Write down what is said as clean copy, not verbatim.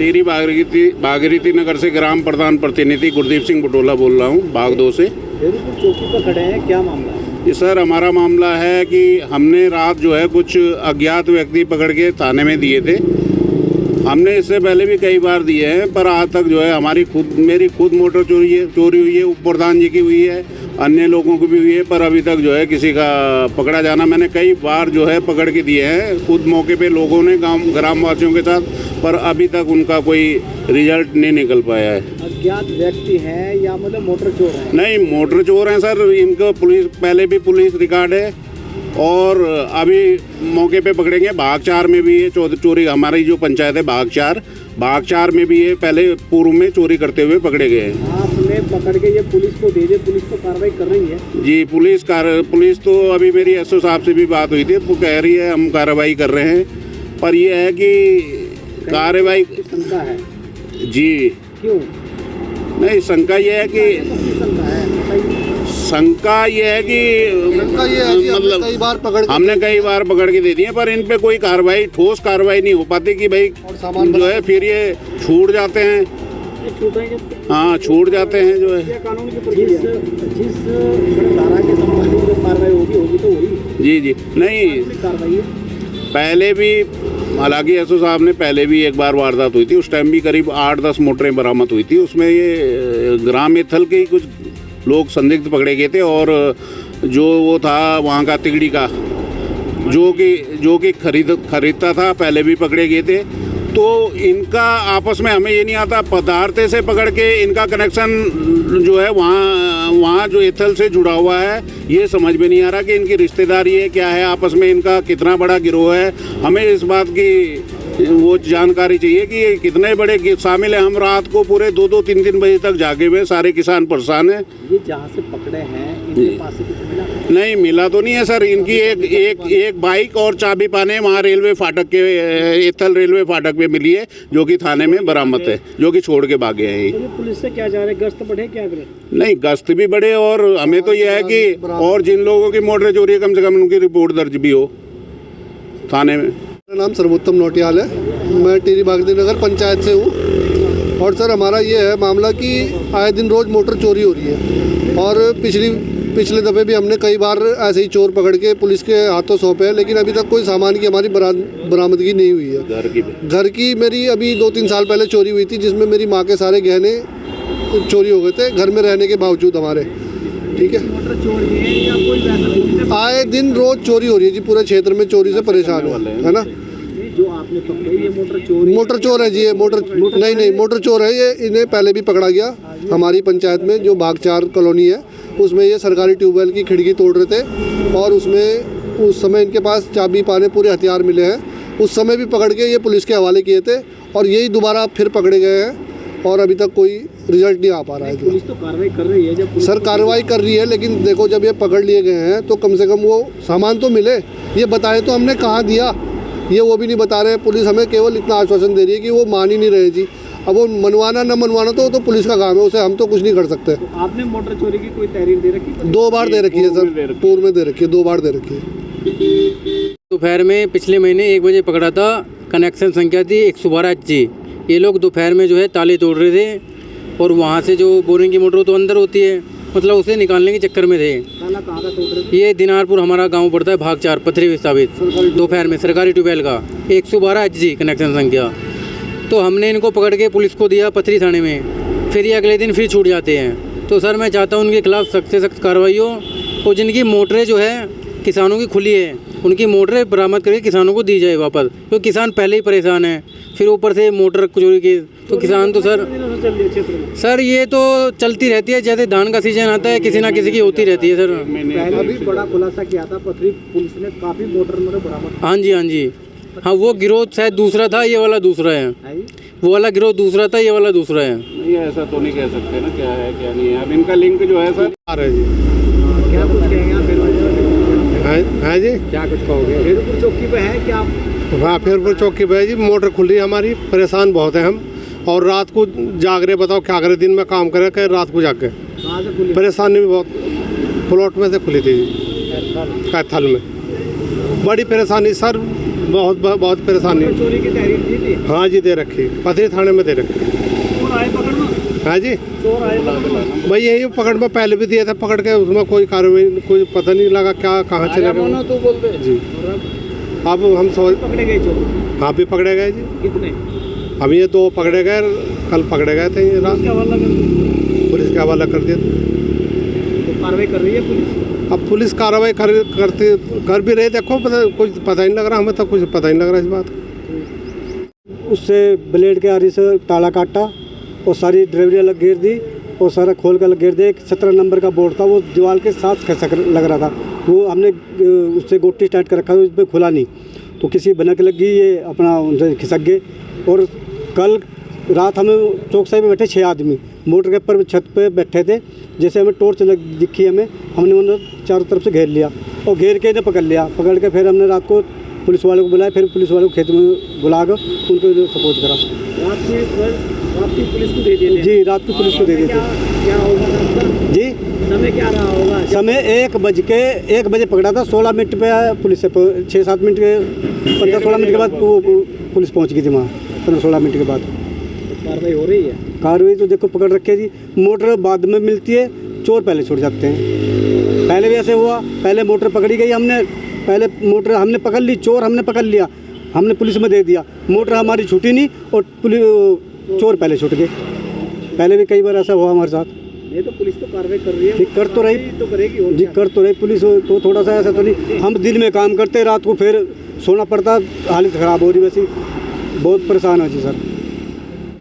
टिहरी भागीरथी नगर से ग्राम प्रधान प्रतिनिधि गुरदीप सिंह बटोला बोल रहा हूँ, बाग 2 से। फेरूपुर चौकी पर खड़े हैं, क्या मामला है? जी सर, हमारा मामला है कि हमने रात जो है कुछ अज्ञात व्यक्ति पकड़ के थाने में दिए थे। हमने इससे पहले भी कई बार दिए हैं, पर आज तक जो है मेरी खुद मोटर चोरी हुई है, उप प्रधान जी की हुई है, अन्य लोगों की भी हुई है, पर अभी तक जो है किसी का पकड़ा जाना, मैंने कई बार जो है पकड़ के दिए हैं खुद मौके पे लोगों ने ग्रामवासियों के साथ, पर अभी तक उनका कोई रिजल्ट नहीं निकल पाया है। अज्ञात व्यक्ति हैं या मतलब मोटर चोर हैं? नहीं, मोटर चोर हैं सर। इनको पहले भी पुलिस रिकॉर्ड है और अभी मौके पे पकड़ेंगे। भाग 4 में भी ये चोरी, हमारी जो पंचायत है भाग 4 में भी ये पहले पूर्व में चोरी करते हुए पकड़े गए हैं। आपने पकड़ के ये पुलिस को दे दिए, पुलिस तो कार्रवाई कर रही है? जी, पुलिस तो अभी मेरी एसओ साहब से भी बात हुई थी, वो कह रही है हम कार्रवाई कर रहे हैं, पर ये है कि कार्रवाई शंका है। जी, क्यों? नहीं, शंका ये है कि मतलब हमने कई बार पकड़ के दे दिए, पर इन पे कोई ठोस कार्रवाई नहीं हो पाती कि भाई जो है फिर ये छूट जाते हैं। हाँ, छूट जाते हैं जो है। जिस धारा के संबंध में कार्रवाई होगी तो वही। जी, नहीं, पहले भी हालांकि एसओ साहब ने पहले भी एक बार वारदात हुई थी, उस टाइम भी करीब 8-10 मोटरें बरामद हुई थी। उसमें ये ग्राम एथल के ही कुछ लोग संदिग्ध पकड़े गए थे और जो वो था वहाँ का तिगड़ी का जो कि खरीदता था, पहले भी पकड़े गए थे। तो इनका आपस में हमें ये नहीं आता, पदार्थ से पकड़ के इनका कनेक्शन जो है वहाँ जो एथल से जुड़ा हुआ है, ये समझ में नहीं आ रहा कि इनकी रिश्तेदारी है क्या है, आपस में इनका कितना बड़ा गिरोह है। हमें इस बात की वो जानकारी चाहिए कि ये कितने बड़े शामिल हैं। हम रात को पूरे 2-2, 3-3 बजे तक जागे हुए, सारे किसान परेशान हैं। ये जहाँ से पकड़े हैं इनके पास से कुछ मिला? नहीं, मिला तो नहीं है सर। इनकी एक बाइक और चाबी पाने वहाँ रेलवे फाटक के एथल रेलवे फाटक पे मिली है, जो कि थाने में बरामद है, जो कि छोड़ के भागे हैं। तो पुलिस से क्या जा रहे, गश्त बढ़े क्या करें? नहीं, गश्त भी बढ़े और हमें तो यह है कि और जिन लोगों की मोटर चोरी है कम से कम उनकी रिपोर्ट दर्ज भी हो थाने में। मेरा नाम सर्वोत्तम नोटियाल है, मैं टिहरी भागीरथी नगर पंचायत से हूँ। और सर, हमारा ये है मामला कि आए दिन रोज़ मोटर चोरी हो रही है और पिछले दफ़े भी हमने कई बार ऐसे ही चोर पकड़ के पुलिस के हाथों सौंपे हैं, लेकिन अभी तक कोई सामान की हमारी बरामदगी नहीं हुई है। घर की मेरी अभी 2-3 साल पहले चोरी हुई थी, जिसमें मेरी माँ के सारे गहने चोरी हो गए थे, घर में रहने के बावजूद हमारे। ठीक है, मोटर चोरी है या कोई वैसा? आए दिन रोज़ चोरी हो रही है जी, पूरे क्षेत्र में चोरी से परेशान है ना। जो आपने पकड़े ये मोटर चोर है जी, ये मोटर चोर है। ये इन्हें पहले भी पकड़ा गया हमारी पंचायत में, जो भाग 4 कॉलोनी है, उसमें ये सरकारी ट्यूबवेल की खिड़की तोड़ रहे थे और उस समय इनके पास चाबी पाने पूरे हथियार मिले हैं। उस समय भी पकड़ के ये पुलिस के हवाले किए थे और यही दोबारा फिर पकड़े गए हैं और अभी तक कोई रिजल्ट नहीं आ पा रहा है। पुलिस तो कार्रवाई कर रही है। जब सर कार्रवाई कर रही है, लेकिन देखो जब ये पकड़ लिए गए हैं तो कम से कम वो सामान तो मिले, ये बताए तो हमने कहाँ दिया, ये वो भी नहीं बता रहे। पुलिस हमें केवल इतना आश्वासन दे रही है कि वो मान ही नहीं रहे जी। अब वो मनवाना न मनवाना तो पुलिस का काम है, उसे हम तो कुछ नहीं कर सकते। तो आपने मोटर चोरी की कोई तहरीर दे रखी? 2 बार दे रखी है सर, पूर्व में दे रखी है, 2 बार दे रखी है। दोपहर में पिछले महीने 1 बजे पकड़ा था, कनेक्शन संख्या थी 112H। ये लोग दोपहर में जो है ताले तोड़ रहे थे और वहाँ से जो बोरिंग की मोटर तो अंदर होती है, मतलब उसे निकालने के चक्कर में थे। ताला कहाँ का तोड़ रहे थे? ये दिनारपुर हमारा गांव पड़ता है, भाग 4 पथरी विस्थापित, दोपहर में सरकारी ट्यूबवेल का 112H कनेक्शन संख्या। तो हमने इनको पकड़ के पुलिस को दिया पथरी थाने में, फिर ये अगले दिन फिर छूट जाते हैं। तो सर मैं चाहता हूँ उनके खिलाफ सख्त से सख्त कार्रवाई हो और जिनकी मोटरें जो है किसानों की खुली है, उनकी मोटरें बरामद करके किसानों को दी जाए वापस, क्योंकि किसान पहले ही परेशान है, फिर ऊपर से मोटर चोरी की तो किसान तो सर ये तो चलती रहती है। जैसे धान का सीजन आता है किसी ना किसी की होती रहती है सर। पहले भी बड़ा खुलासा किया था, पथरी पुलिस ने काफ़ी मोटर बरामद। हाँ जी, हाँ वो गिरोह शायद दूसरा था, ये वाला दूसरा है। वो वाला गिरोह दूसरा था, ये वाला दूसरा है। नहीं, ऐसा तो नहीं कह सकते ना, क्या है क्या नहीं है। अब इनका लिंक जो है सर आ रहा है जी। क्या कुछ कहेंगे आप? हाँ जी, क्या कुछ कहोगे? फेरूपुर चौकी पे है क्या? हाँ, फेरूपुर चौकी पे है जी। मोटर खुल रही है हमारी, परेशान बहुत है हम, और रात को जाग रहे, बताओ क्या करें। दिन में काम करें, कहीं रात को जाग के परेशानी भी बहुत। प्लॉट में से खुली थी जी, कैथल में। बड़ी परेशानी सर, बहुत परेशानी। मोटर चोरी की तहरीर दी थी? हाँ जी, दे रखी, पथरी थाने में दे रखी। चोर आए पकड़ में? हाँ जी, चोर आए पकड़ में? भाई यही पकड़ में पहले भी दिया था, पकड़ के उसमें कोई कार्रवाई, कोई पता नहीं लगा क्या कहाँ चले गए तू बोल दे जी। अब हम सोच, पकड़े गए चोर? हाँ भी पकड़े गए जी, कितने? हम ये 2 पकड़े गए, कल पकड़े गए थे ये रात, उसका हवाला कर दो। पुलिस के हवाला कर दिया। तो कार्रवाई कर रही है पुलिस? अब पुलिस कार्रवाई कर भी रही, देखो कुछ पता ही नहीं लग रहा, हमें तो कुछ पता ही नहीं लग रहा इस बात का। उससे ब्लेड के आरी से ताला काटा और सारी ड्राइवरी अलग घेर दी और सारा खोल कर अलग घेर दिया। एक 17 नंबर का बोर्ड था, वो दीवार के साथ खसक लग रहा था, वो हमने उससे गोटी स्टार्ट कर रखा, उस पर खुला नहीं, तो किसी भनक लगी, ये अपना उनसे खिसक गए। और कल रात हमें चौकसाई पे बैठे 6 आदमी मोटर के ऊपर छत पे बैठे थे, जैसे हमें टॉर्च दिखी हमें, हमने उन्हें चारों तरफ से घेर लिया और घेर के इन्हें पकड़ लिया। पकड़ के फिर हमने रात को पुलिस वालों को बुलाया, फिर पुलिस वालों को खेत में बुला कर उनको सपोर्ट करा। रात की पुलिस को दे दिए? जी, रात को पुलिस को दे देते। क्या होगा रास्ता? जी, समय क्या रहा होगा? समय 1 बजे पकड़ा था, 16 मिनट पे पुलिस से 6-7 मिनट के 15-16 मिनट के बाद वो पुलिस पहुंच गई थी वहाँ। 15-16 मिनट के बाद कार्रवाई हो रही है? कार्रवाई तो देखो पकड़ रखे जी, मोटर बाद में मिलती है, चोर पहले छूट जाते हैं। पहले भी ऐसे हुआ, पहले मोटर पकड़ी गई, हमने पहले मोटर हमने पकड़ ली, चोर हमने पकड़ लिया, हमने पुलिस में दे दिया, मोटर हमारी छूटी नहीं और चोर पहले छूट गए। पहले भी कई बार ऐसा हुआ हमारे साथ। ये तो पुलिस तो कार्रवाई कर रही है, कर तो रही, तो करेगी और जी कर तो रही पुलिस, तो थोड़ा सा ऐसा तो नहीं, हम दिन में काम करते, रात को फिर सोना पड़ता, हालत ख़राब हो रही, वैसे बहुत परेशान हो जी सर।